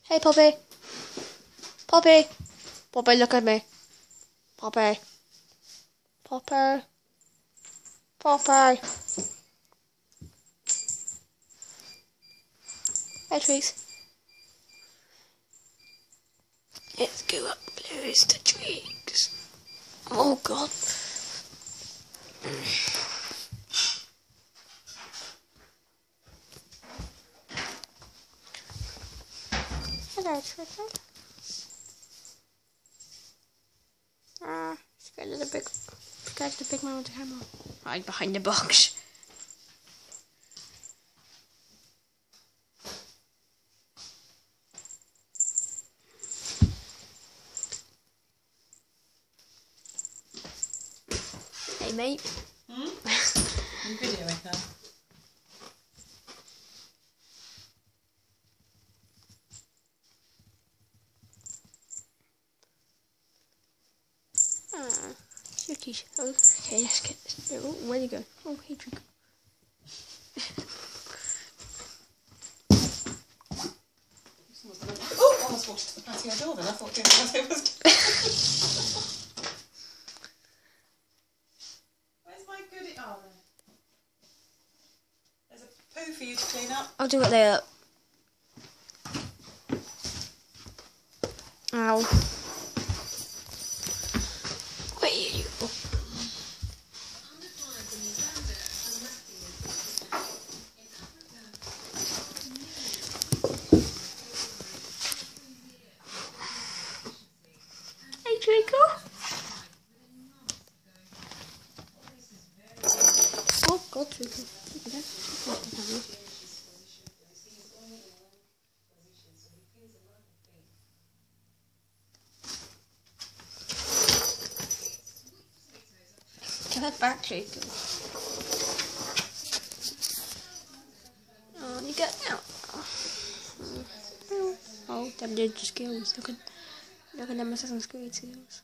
Hey, Poppy. Poppy. Poppy, look at me. Poppy. Poppy. Poppy. Hey, trees. Let's go up close to trees. Oh, God. Hello, treacle. Scared of the big man with the camera. Hide behind the box. Hey, mate. You videoing her? Cookies. Oh, okay, let's get this. Oh, where'd you go? Oh, hey, treacle. Oh, I almost walked to the patio door then. I thought the patio was Where's my goodie? Oh, there. There's a poo for you to clean up. I'll do it later. Ow. Where are you? Hey, treacle. Oh, God, treacle. Look at that. Get that back, treacle. Oh, you get out. Oh, them ninja skills. Look at them Assassin's Creed skills.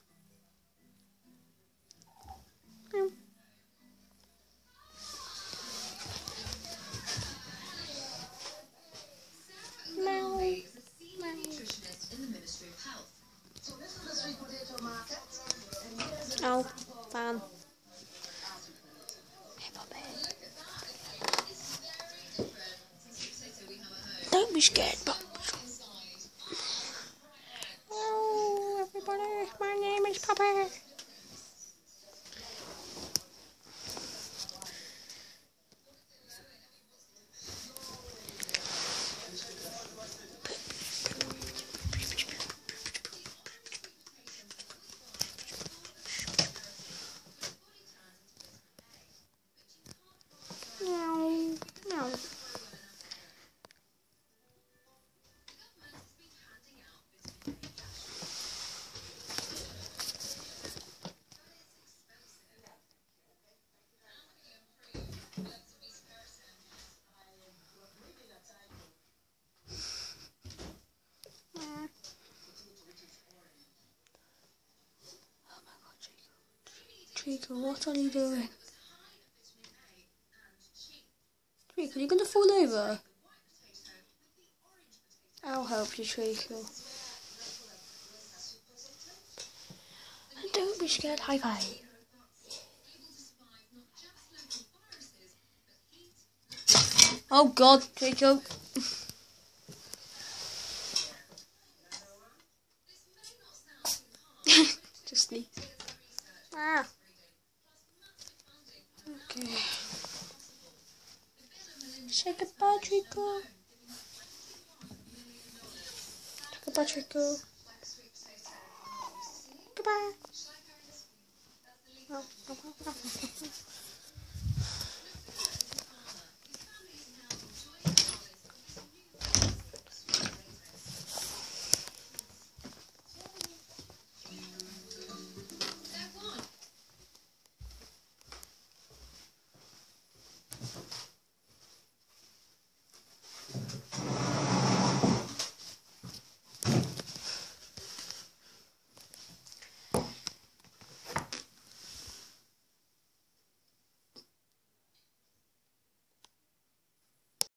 Oh, fan. Hey, Bobby. Don't be scared, Bob. Oh, everybody, my name is Poppy. Meow, meow. Treacle, what are you doing? Treacle, you're gonna fall over. I'll help you, Treacle. And don't be scared, high five. Oh, God, Treacle. Just sneeze. Ah. Okay. Say goodbye, Treacle. Goodbye, Treacle. Goodbye.